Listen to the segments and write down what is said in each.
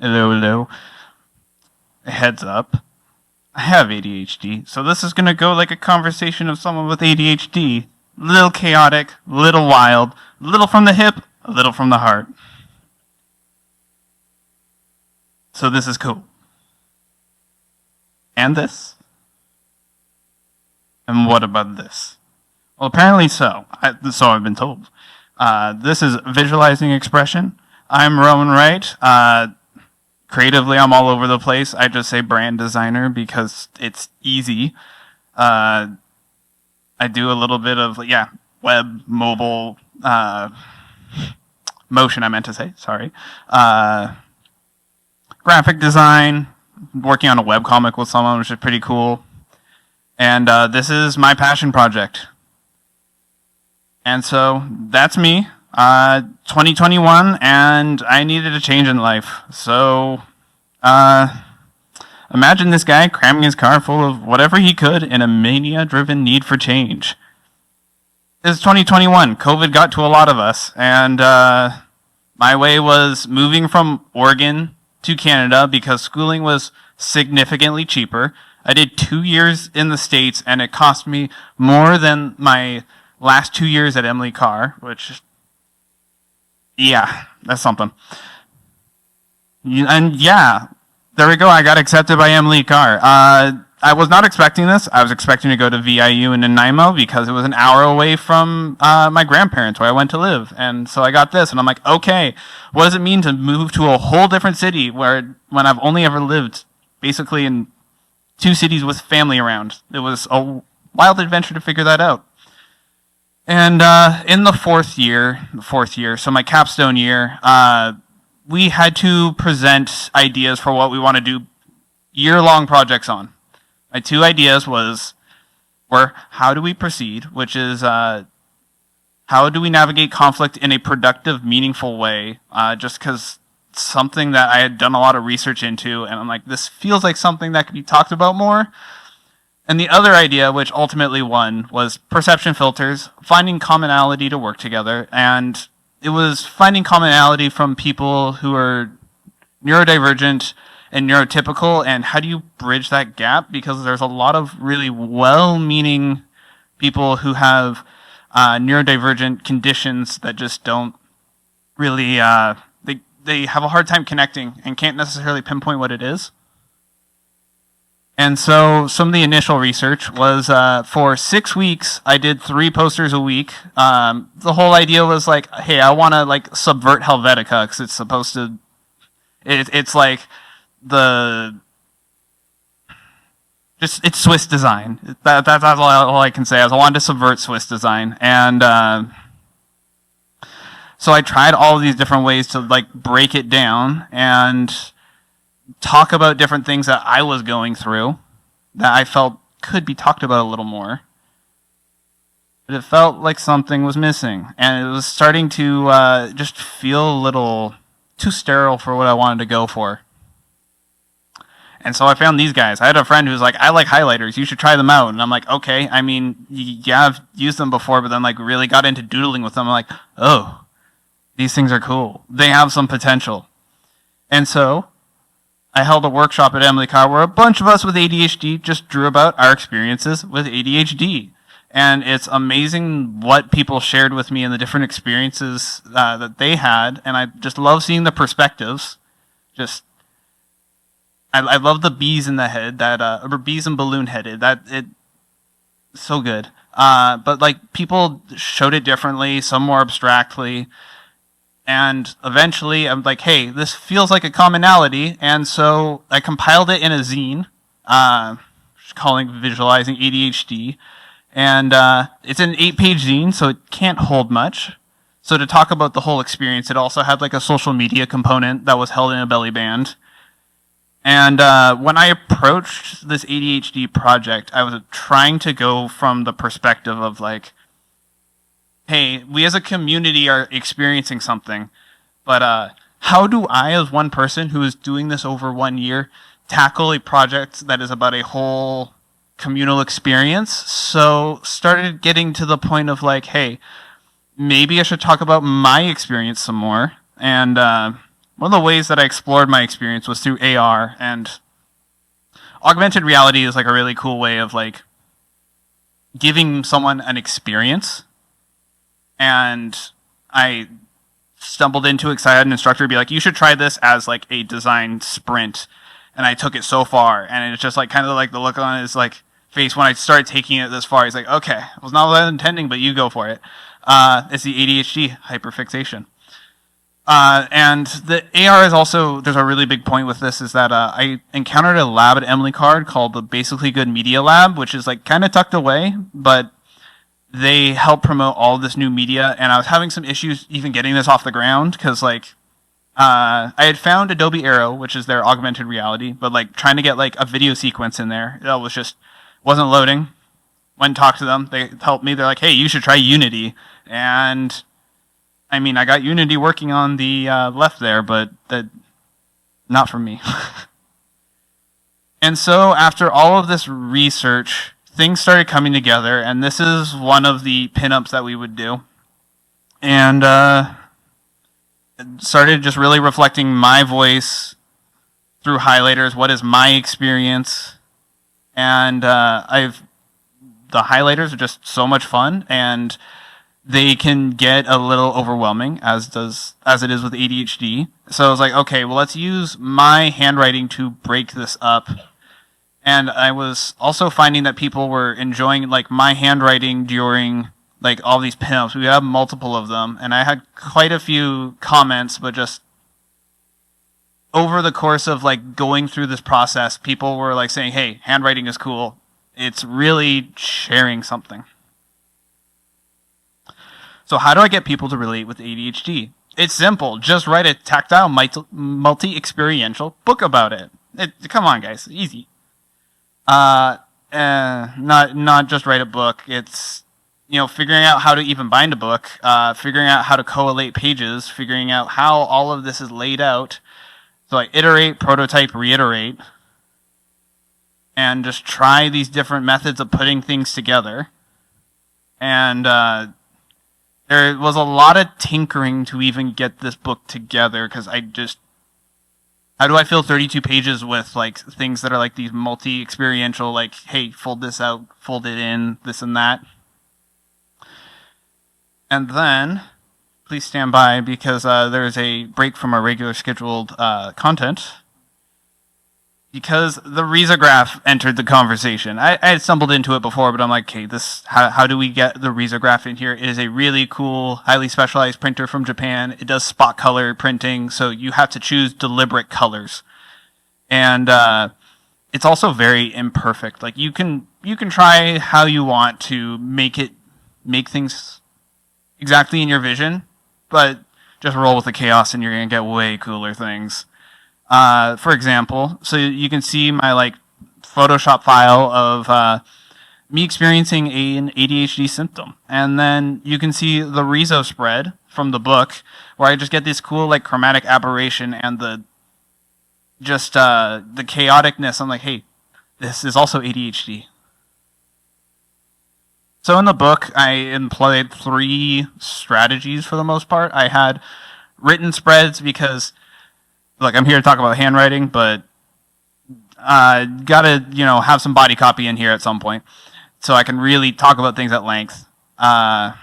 Hello, hello. Heads up. I have ADHD, so this is gonna go like a conversation of someone with ADHD. Little chaotic, little wild, little from the hip, a little from the heart. So this is cool. And this? And what about this? Well, apparently so. So I've been told. This is visualizing expression. I'm Rowan Wright. Creatively, I'm all over the place. I just say brand designer because it's easy. I do a little bit of, web, mobile, motion, I meant to say, sorry. Graphic design, working on a webcomic with someone, which is pretty cool. And this is my passion project. And so that's me, 2021, and I needed a change in life. So imagine this guy cramming his car full of whatever he could in a mania-driven need for change. It's 2021. COVID got to a lot of us, and my way was moving from Oregon to Canada because schooling was significantly cheaper. I did 2 years in the States, and it cost me more than my last 2 years at Emily Carr, which, yeah, that's something. And yeah, there we go. I got accepted by Emily Carr. I was not expecting this. I was expecting to go to VIU in Nanaimo because it was an hour away from my grandparents where I went to live. And so I got this, and I'm like, okay, what does it mean to move to a whole different city when I've only ever lived basically in 2 cities with family around? It was a wild adventure to figure that out. And in the fourth year, so my capstone year, we had to present ideas for what we want to do year-long projects on. My 2 ideas were how do we proceed, which is how do we navigate conflict in a productive, meaningful way, just because something that I had done a lot of research into, and I'm like, this feels like something that could be talked about more. And the other idea, which ultimately won, was perception filters, finding commonality to work together, and it was finding commonality from people who are neurodivergent and neurotypical, and how do you bridge that gap? Because there's a lot of really well-meaning people who have neurodivergent conditions that just don't really, they have a hard time connecting and can't necessarily pinpoint what it is. And so some of the initial research was for 6 weeks, I did 3 posters a week. The whole idea was like, hey, I want to like subvert Helvetica because it's supposed to, it's like it's Swiss design. That's all I can say. I wanted to subvert Swiss design, and so I tried all of these different ways to like break it down and talk about different things that I was going through that I felt could be talked about a little more. But it felt like something was missing, and it was starting to just feel a little too sterile for what I wanted to go for. And so I found these guys. I had a friend who was like, I like highlighters, you should try them out. And I'm like, okay, I mean, yeah, I've used them before, but then like really got into doodling with them. I'm like, oh, these things are cool. They have some potential. And so I held a workshop at Emily Carr where a bunch of us with ADHD just drew about our experiences with ADHD. And it's amazing what people shared with me and the different experiences that they had. And I just love seeing the perspectives. I love the bees in the head, or bees and balloon headed. So good. But like people showed it differently, some more abstractly. And eventually I'm like, hey, this feels like a commonality. And so I compiled it in a zine, calling Visualizing ADHD. And it's an 8-page zine, so it can't hold much. So to talk about the whole experience, it also had like a social media component that was held in a belly band. And when I approached this ADHD project, I was trying to go from the perspective of like, hey, we as a community are experiencing something, but how do I, as one person who is doing this over 1 year, tackle a project that is about a whole communal experience? So started getting to the point of like, hey, maybe I should talk about my experience some more. And one of the ways that I explored my experience was through AR, and augmented reality is like a really cool way of like giving someone an experience. And I stumbled into it because I had an instructor be like, you should try this as like a design sprint. And I took it so far, and it's just like kind of like the look on his like face when I started taking it this far. He's like, okay, I was not what I was intending, but you go for it. It's the ADHD hyperfixation. And the AR is also, there's a really big point with this, is that I encountered a lab at Emily Card called the Basically Good Media Lab, which is like kind of tucked away, but they help promote all this new media, and I was having some issues even getting this off the ground, because like, I had found Adobe Aero, which is their augmented reality, but like trying to get like a video sequence in there, that was just, wasn't loading. Went and talked to them, they helped me, they're like, hey, you should try Unity, and I mean, I got Unity working on the left there, but that, not for me. And so after all of this research, things started coming together, and this is one of the pinups that we would do. And started just really reflecting my voice through highlighters. What is my experience? And the highlighters are just so much fun, and they can get a little overwhelming, as it is with ADHD. So I was like, okay, well, let's use my handwriting to break this up. And I was also finding that people were enjoying like my handwriting during like all these pinups. We have multiple of them, and I had quite a few comments, but just over the course of like going through this process, people were like saying, hey, handwriting is cool. It's really sharing something. So how do I get people to relate with ADHD? It's simple. Just write a tactile, multi-experiential book about it. Come on, guys. Easy. Not just write a book. It's, figuring out how to even bind a book, figuring out how to collate pages, figuring out how all of this is laid out. So I iterate, prototype, reiterate, and just try these different methods of putting things together. And there was a lot of tinkering to even get this book together, because how do I fill 32 pages with like things that are like these multi-experiential, like, hey, fold this out, fold it in, this and that. And then, please stand by, because there's a break from our regular scheduled content, because the risograph entered the conversation. I had stumbled into it before, but I'm like, okay, how do we get the risograph in here? It is a really cool, highly specialized printer from Japan. It does spot color printing, so you have to choose deliberate colors. And it's also very imperfect. Like you can try how you want to make things exactly in your vision, but just roll with the chaos and you're gonna get way cooler things. For example, so you can see my like Photoshop file of me experiencing an ADHD symptom, and then you can see the Rezo spread from the book, where I just get this cool like chromatic aberration and the chaoticness. I'm like, hey, this is also ADHD. So in the book, I employed 3 strategies for the most part. I had written spreads because, look, I'm here to talk about handwriting, but gotta, have some body copy in here at some point, so I can really talk about things at length. I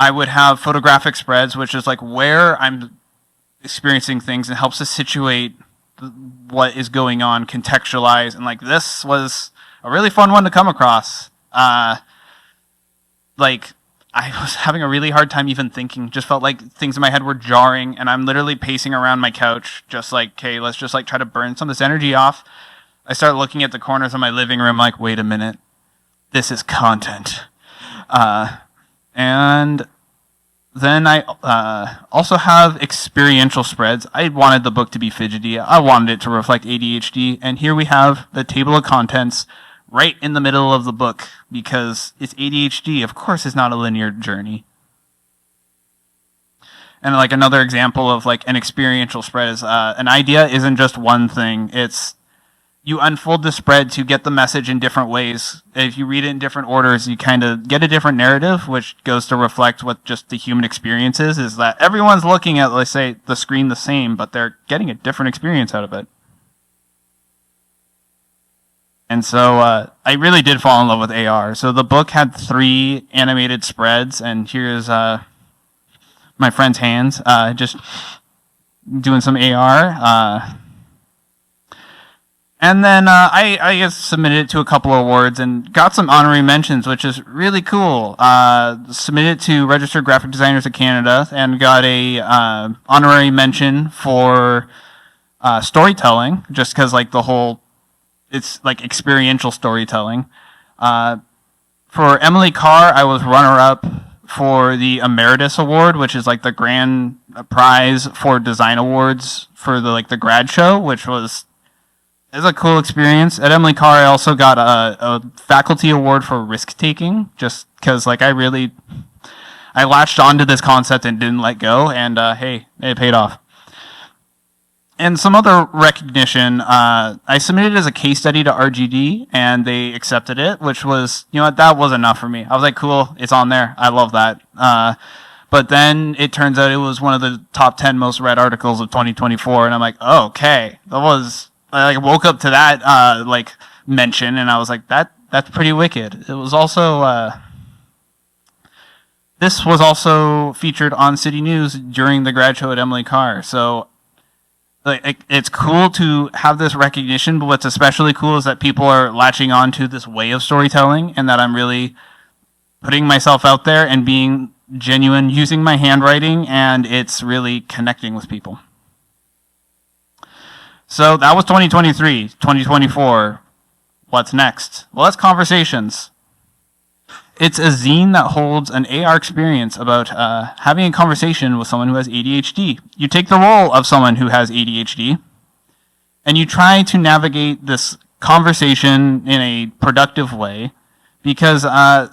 would have photographic spreads, which is like where I'm experiencing things and helps to situate what is going on, contextualize, and like this was a really fun one to come across. Like, I was having a really hard time even thinking. Just felt like things in my head were jarring, and I'm literally pacing around my couch, just like, okay, let's just like try to burn some of this energy off. I start looking at the corners of my living room, like, wait a minute, this is content. And then I also have experiential spreads. I wanted the book to be fidgety. I wanted it to reflect ADHD, and here we have the table of contents right in the middle of the book, because it's ADHD. Of course, it's not a linear journey. And like another example of like an experiential spread is an idea isn't just one thing. It's you unfold the spread to get the message in different ways. If you read it in different orders, you kind of get a different narrative, which goes to reflect what just the human experience is that everyone's looking at, let's say, the screen the same, but they're getting a different experience out of it. And so I really did fall in love with AR. So the book had 3 animated spreads, and here's my friend's hands just doing some AR. And then I guess submitted it to a couple of awards and got some honorary mentions, which is really cool. Submitted to Registered Graphic Designers of Canada and got a honorary mention for storytelling, just because like it's like experiential storytelling. For Emily Carr, I was runner-up for the Emeritus Award, which is like the grand prize for design awards for the grad show, which was a cool experience. At Emily Carr, I also got a faculty award for risk taking, just because like I latched onto this concept and didn't let go, and hey, it paid off. And some other recognition, I submitted as a case study to RGD, and they accepted it, which was, that was enough for me. I was like, cool, it's on there. I love that. But then it turns out it was one of the top 10 most read articles of 2024, and I'm like, oh, okay, I woke up to that mention, and I was like, that's pretty wicked. It was also this was also featured on City News during the grad show at Emily Carr. So it's cool to have this recognition, but what's especially cool is that people are latching on to this way of storytelling, and that I'm really putting myself out there and being genuine, using my handwriting, and it's really connecting with people. So that was 2023. 2024, what's next? Well, that's Conversations. It's a zine that holds an AR experience about having a conversation with someone who has ADHD. You take the role of someone who has ADHD, and you try to navigate this conversation in a productive way, because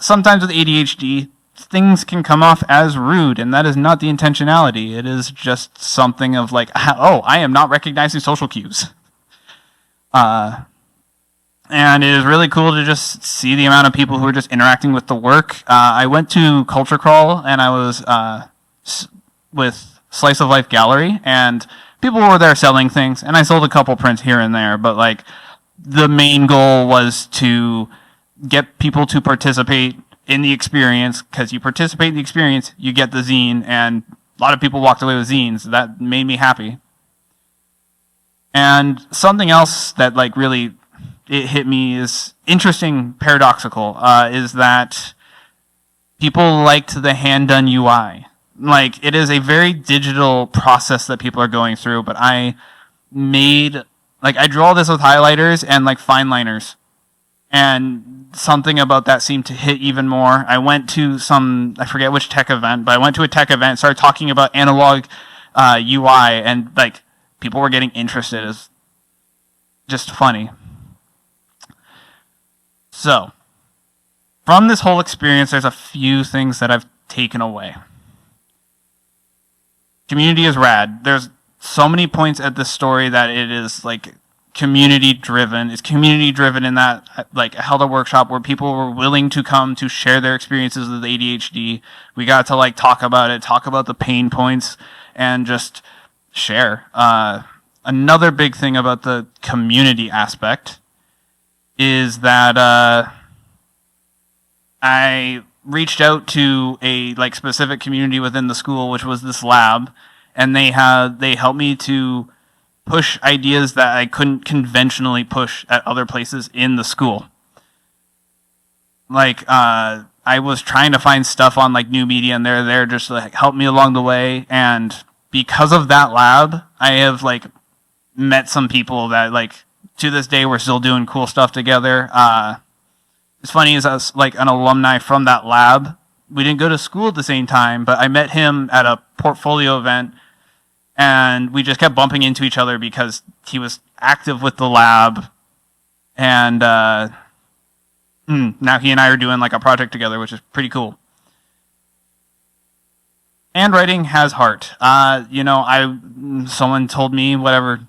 sometimes with ADHD, things can come off as rude, and that is not the intentionality. It is just something of like, oh, I am not recognizing social cues. And it is really cool to just see the amount of people who are just interacting with the work. I went to Culture Crawl, and I was with Slice of Life Gallery, and people were there selling things, and I sold a couple prints here and there, but like the main goal was to get people to participate in the experience, because you participate in the experience, you get the zine, and a lot of people walked away with zines. That made me happy. And something else that like really it hit me is interesting, paradoxical, is that people liked the hand-done UI. Like, it is a very digital process that people are going through, but I drew all this with highlighters and like fine liners. And something about that seemed to hit even more. I went to I forget which tech event, but I went to a tech event, started talking about analog UI, and like people were getting interested. It's just funny. So, from this whole experience, there's a few things that I've taken away. Community is rad. There's so many points at this story that it is like community driven. It's community driven in that like I held a workshop where people were willing to come to share their experiences with ADHD. We got to like talk about it, talk about the pain points, and just share. Another big thing about the community aspect is that I reached out to a like specific community within the school, which was this lab, and they helped me to push ideas that I couldn't conventionally push at other places in the school. Like I was trying to find stuff on like new media, and they're there just to like help me along the way. And because of that lab, I have like met some people that like to this day we're still doing cool stuff together. It's funny is us like an alumni from that lab. We didn't go to school at the same time, but I met him at a portfolio event, and we just kept bumping into each other because he was active with the lab. And now he and I are doing like a project together, which is pretty cool. Handwriting has heart. Someone told me, whatever,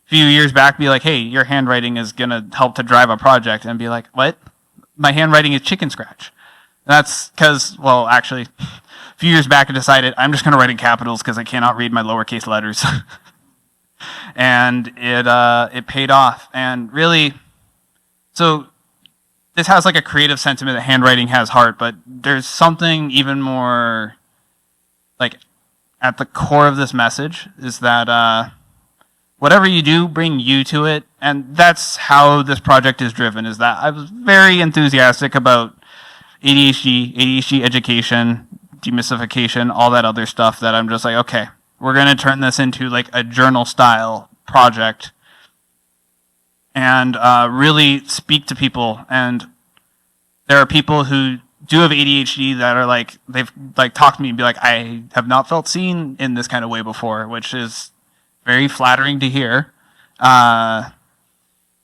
few years back be like, hey, your handwriting is going to help to drive a project, and be like, what? My handwriting is chicken scratch. And that's because, well, actually, a few years back I decided I'm just going to write in capitals because I cannot read my lowercase letters. And it paid off. And really, so this has like a creative sentiment that handwriting has heart, but there's something even more like at the core of this message is that whatever you do, bring you to it. And that's how this project is driven, is that I was very enthusiastic about ADHD education, demystification, all that other stuff, that I'm just like, okay, we're going to turn this into like a journal style project and really speak to people. And there are people who do have ADHD that are like, they've like talked to me and be like, I have not felt seen in this kind of way before, which is very flattering to hear.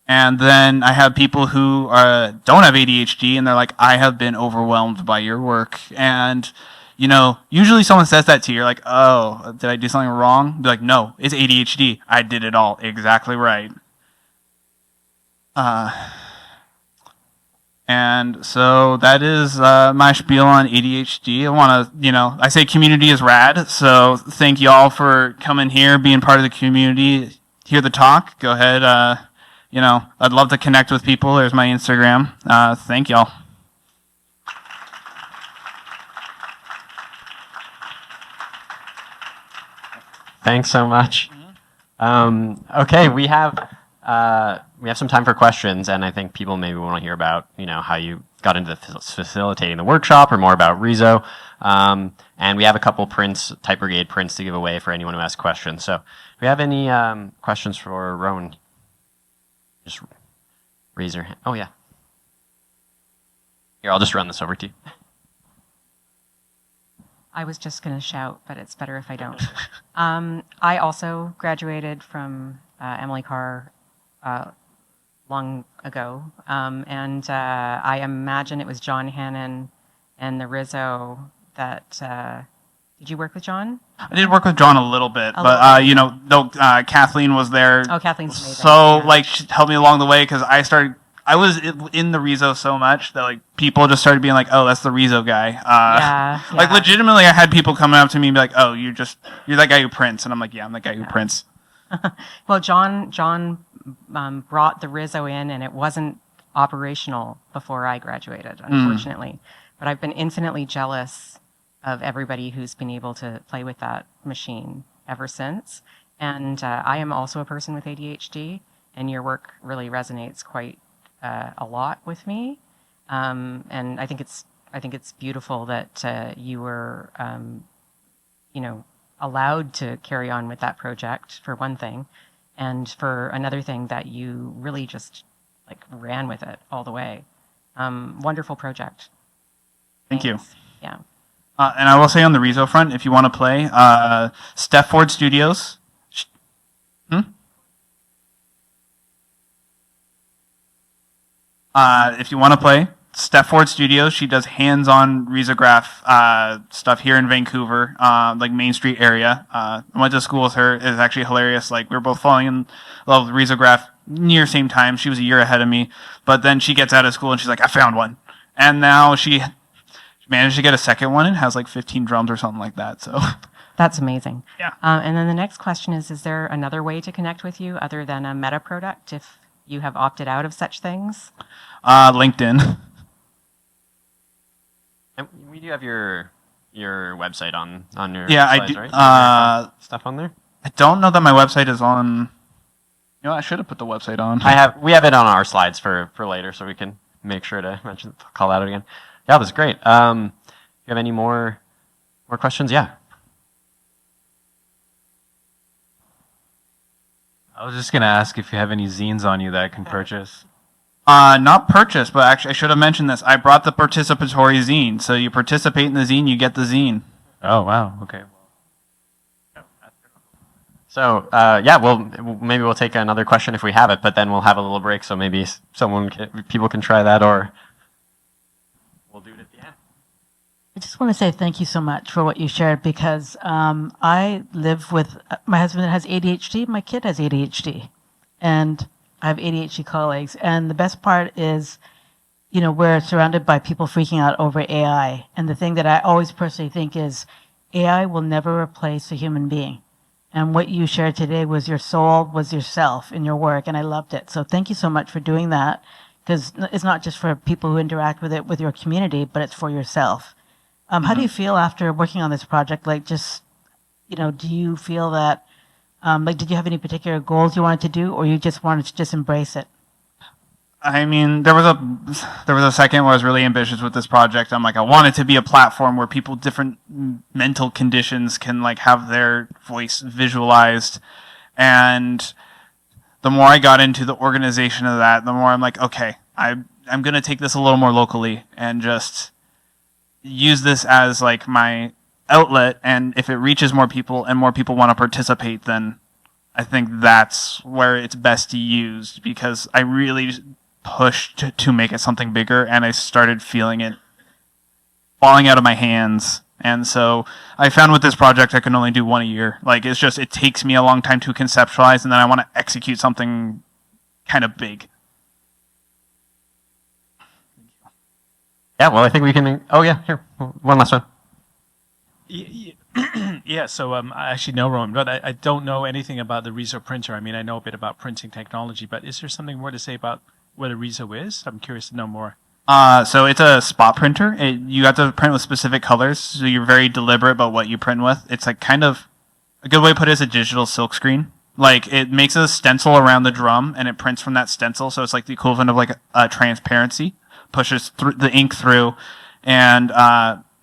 And then I have people who don't have ADHD and they're like, I have been overwhelmed by your work. And, you know, usually someone says that to you, you're like, oh, did I do something wrong? Be like, no, it's ADHD. I did it all exactly right. And so that is my spiel on ADHD. I want to, you know, I say community is rad. So thank you all for coming here, being part of the community, hear the talk. Go ahead. You know, I'd love to connect with people. There's my Instagram. Thank y'all. Thanks so much. Okay, we have some time for questions, and I think people maybe want to hear about, you know, how you got into facilitating the workshop, or more about Rezo. And we have a couple prints, Type Brigade prints, to give away for anyone who asks questions. So, if we have any questions for Rowan, just raise your hand. Oh yeah. Here, I'll just run this over to you. I was just going to shout, but it's better if I don't. I also graduated from Emily Carr long ago, and I imagine it was John Hannon and the Rizzo that. Did you work with John? I did work with John a little bit, you know, no, Kathleen was there. Oh, Kathleen's amazing. So, yeah. Like, she helped me along the way, because I was in the Rezo so much that, like, people just started being like, oh, that's the Rezo guy. Yeah. Like, legitimately, I had people coming up to me and be like, oh, you're that guy who prints. And I'm like, yeah, I'm that guy who prints. Well, John brought the Rizzo in, and it wasn't operational before I graduated, unfortunately. But I've been infinitely jealous of everybody who's been able to play with that machine ever since. And I am also a person with ADHD, and your work really resonates quite a lot with me. And I think it's beautiful that you were, you know, allowed to carry on with that project, for one thing, and for another thing, that you really just like ran with it all the way. Wonderful project. Thank you. Yeah. And I will say on the Rezo front, if you want to play, Steph Ford Studios. If you want to play, Steph Ford Studios, she does hands-on risograph stuff here in Vancouver, like Main Street area. I went to school with her. It's actually hilarious. Like, we were both falling in love with risograph near same time. She was a year ahead of me. But then she gets out of school and she's like, I found one. And now she managed to get a second one and has like 15 drums or something like that. So that's amazing. Yeah. And then the next question is there another way to connect with you other than a meta product if you have opted out of such things? LinkedIn. And we do have your website on your slides, I do, right? Stuff on there? I don't know that my website is on. You know, I should have put the website on. We have it on our slides for later, so we can make sure to call that out again. Yeah, that's great. You have any more questions? Yeah. I was just going to ask if you have any zines on you that I can purchase. Not purchase, but actually I should have mentioned this. I brought the participatory zine. So you participate in the zine, you get the zine. Oh, wow. Okay. So, yeah, maybe we'll take another question if we have it, but then we'll have a little break, so maybe people can try that, or we'll do it at the end. I just want to say thank you so much for what you shared, because I live with my husband that has ADHD. My kid has ADHD. and I have ADHD colleagues. And the best part is, you know, we're surrounded by people freaking out over AI. And the thing that I always personally think is AI will never replace a human being. And what you shared today was your soul, was yourself in your work, and I loved it. So thank you so much for doing that, because it's not just for people who interact with it with your community, but it's for yourself. How do you feel after working on this project? Like, just, you know, do you feel that, like, did you have any particular goals you wanted to do, or you just wanted to just embrace it? I mean, there was a second where I was really ambitious with this project. I'm like, I want it to be a platform where people different mental conditions can like have their voice visualized. And the more I got into the organization of that, the more I'm like, okay, I'm gonna take this a little more locally and just use this as like my outlet. And if it reaches more people and more people want to participate, then I think that's where it's best used, because I really pushed to make it something bigger, and I started feeling it falling out of my hands. And so I found with this project I can only do one a year. Like, it's just, it takes me a long time to conceptualize, and then I want to execute something kind of big. Yeah, well, I think we can. Oh, yeah, here. One last one. Yeah, so I actually know Rowan, but I don't know anything about the Riso printer. I mean, I know a bit about printing technology, but is there something more to say about what a Riso is? I'm curious to know more. So it's a spot printer. You have to print with specific colors, so you're very deliberate about what you print with. It's like kind of, a good way to put it is a digital silk screen. Like, it makes a stencil around the drum, and it prints from that stencil, so it's like the equivalent of like a transparency. Pushes the ink through, and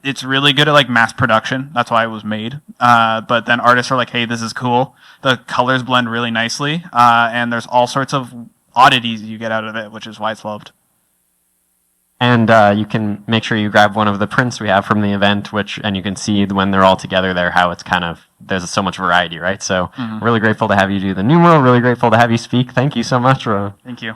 it's really good at like mass production. That's why it was made. But then artists are like, hey, this is cool. The colors blend really nicely, and there's all sorts of oddities you get out of it, which is why it's loved. And you can make sure you grab one of the prints we have from the event, and you can see when they're all together there, how it's kind of, there's so much variety, right? So really grateful to have you do the numeral, really grateful to have you speak. Thank you so much, Rowan. Thank you.